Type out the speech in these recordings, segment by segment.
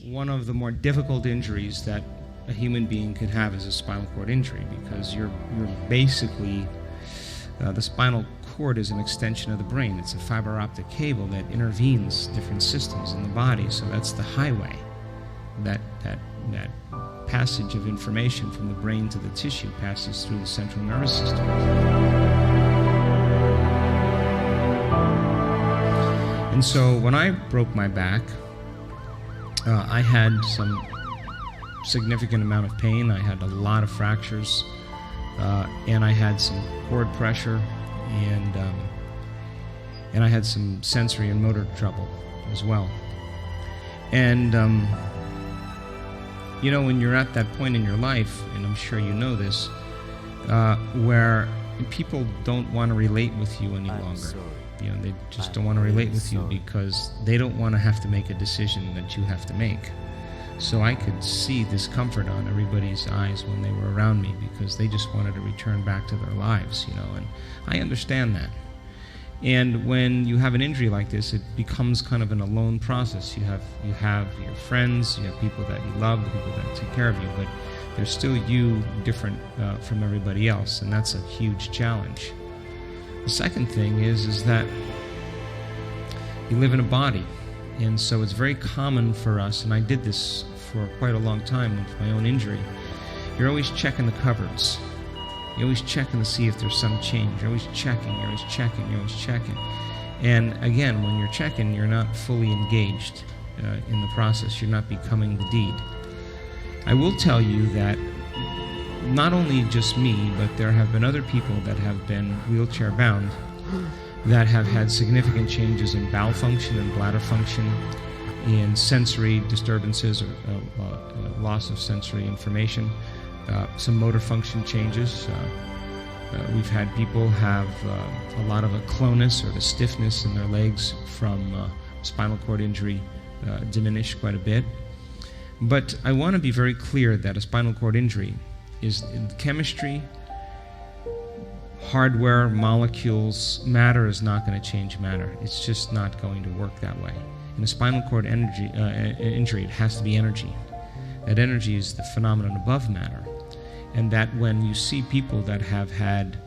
one of the more difficult injuries that a human being could have is a spinal cord injury, because you're basically, the spinal cord is an extension of the brain. It's a fiber optic cable that intervenes different systems in the body. So that's the highway. That passage of information from the brain to the tissue passes through the central nervous system. And so when I broke my back, I had some significant amount of pain. I had a lot of fractures, and I had some cord pressure, and I had some sensory and motor trouble as well. And you know, when you're at that point in your life, and I'm sure you know this, where people don't want to relate with you any longer. You know, they just don't want to relate with you because they don't want to have to make a decision that you have to make. So I could see discomfort on everybody's eyes when they were around me, because they just wanted to return back to their lives, you know, and I understand that. And when you have an injury like this, it becomes kind of an alone process. You have your friends, you have people that you love, the people that take care of you, but there's still you different from everybody else, and that's a huge challenge. The second thing is that you live in a body, and so it's very common for us, and I did this for quite a long time with my own injury. You're always checking the cupboards. You're always checking to see if there's some change. You're always checking, you're always checking, you're always checking. And again, when you're checking, you're not fully engaged in the process. You're not becoming the deed. I will tell you that not only just me, but there have been other people that have been wheelchair bound that have had significant changes in bowel function and bladder function, in sensory disturbances or loss of sensory information, some motor function changes. We've had people have a lot of a clonus, or the stiffness in their legs from spinal cord injury, diminish quite a bit. But I want to be very clear that a spinal cord injury is in chemistry, hardware, molecules. Matter is not going to change matter. It's just not going to work that way. In a spinal cord injury, it has to be energy. That energy is the phenomenon above matter. And that when you see people that have had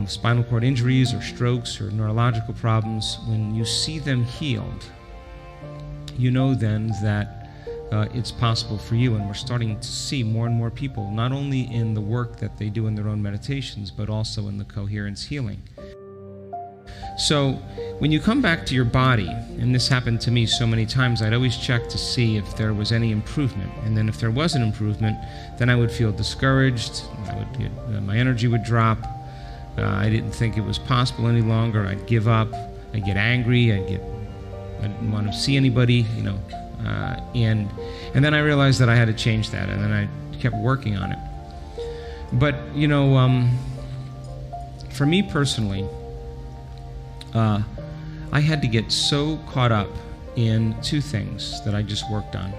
spinal cord injuries or strokes or neurological problems, when you see them healed, you know then that it's possible for you. And we're starting to see more and more people, not only in the work that they do in their own meditations, but also in the coherence healing. So when you come back to your body, and this happened to me so many times, I'd always check to see if there was any improvement. And then if there was an improvement, then I would feel discouraged. My energy would drop. I didn't think it was possible any longer. I'd give up. I'd get angry. I didn't want to see anybody, you know. And then I realized that I had to change that, and then I kept working on it. But, you know, for me personally, I had to get so caught up in two things that I just worked on,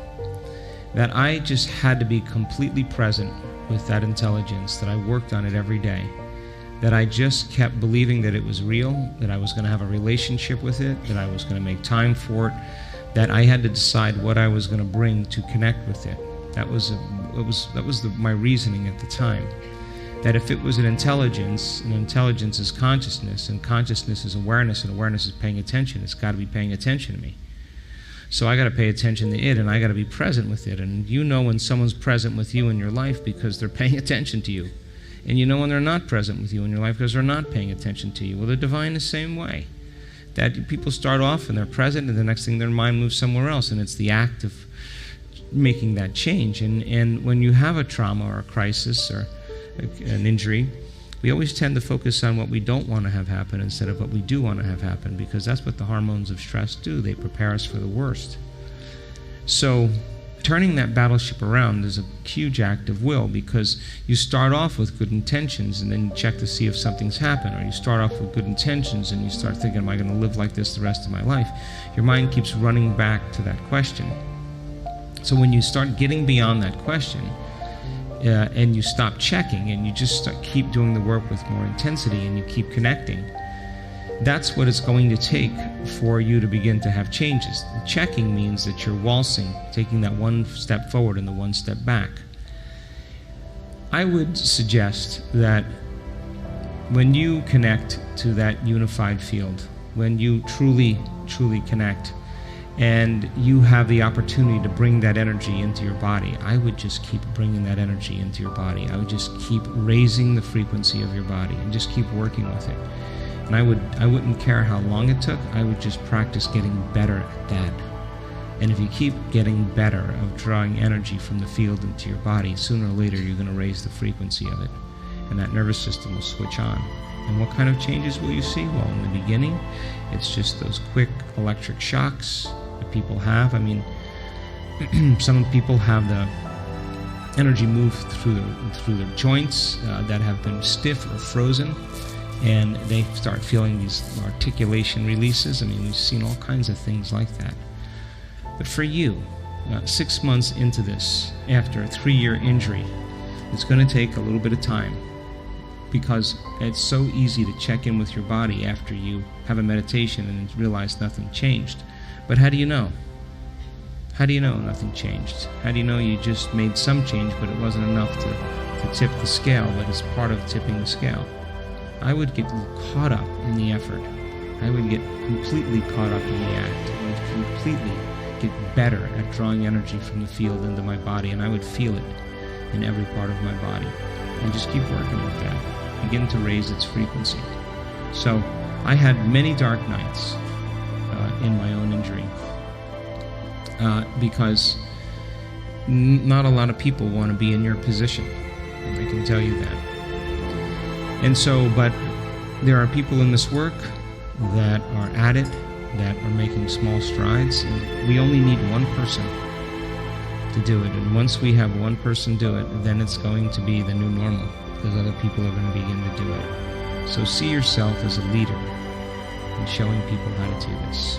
that I just had to be completely present with that intelligence, that I worked on it every day, that I just kept believing that it was real, that I was going to have a relationship with it, that I was going to make time for it, that I had to decide what I was going to bring to connect with it. That was my reasoning at the time. That if it was an intelligence, and intelligence is consciousness, and consciousness is awareness, and awareness is paying attention, it's got to be paying attention to me. So I got to pay attention to it, and I got to be present with it. And you know when someone's present with you in your life because they're paying attention to you. And you know when they're not present with you in your life because they're not paying attention to you. Well, the divine is the same way. That people start off and they're present, and the next thing their mind moves somewhere else, and it's the act of making that change. And when you have a trauma or a crisis or an injury, we always tend to focus on what we don't want to have happen instead of what we do want to have happen, because that's what the hormones of stress do. They prepare us for the worst. So turning that battleship around is a huge act of will, because you start off with good intentions and then you check to see if something's happened, or you start off with good intentions and you start thinking, am I going to live like this the rest of my life? Your mind keeps running back to that question. So when you start getting beyond that question, and you stop checking and you just keep doing the work with more intensity and you keep connecting, that's what it's going to take for you to begin to have changes. The checking means that you're waltzing, taking that one step forward and the one step back. I would suggest that when you connect to that unified field, when you truly connect, and you have the opportunity to bring that energy into your body, I would just keep bringing that energy into your body. I would just keep raising the frequency of your body and just keep working with it. And I wouldn't care how long it took. I would just practice getting better at that. And if you keep getting better of drawing energy from the field into your body, sooner or later you're going to raise the frequency of it, and that nervous system will switch on. And what kind of changes will you see? Well, in the beginning, it's just those quick electric shocks that people have. I mean, some people have the energy move through their joints that have been stiff or frozen, and they start feeling these articulation releases. I mean, we've seen all kinds of things like that. But for you, 6 months into this, after a 3-year injury, it's going to take a little bit of time, because it's so easy to check in with your body after you have a meditation and realize nothing changed. But how do you know? How do you know nothing changed? How do you know you just made some change, but it wasn't enough to tip the scale, but it's part of tipping the scale? I would get caught up in the effort. I would get completely caught up in the act. I would completely get better at drawing energy from the field into my body, and I would feel it in every part of my body. And just keep working with that. Begin to raise its frequency. So I had many dark nights in my own injury because not a lot of people want to be in your position. I can tell you that. And so, but there are people in this work that are at it, that are making small strides, and we only need one person to do it. And once we have one person do it, then it's going to be the new normal, because other people are going to begin to do it. So see yourself as a leader in showing people how to do this.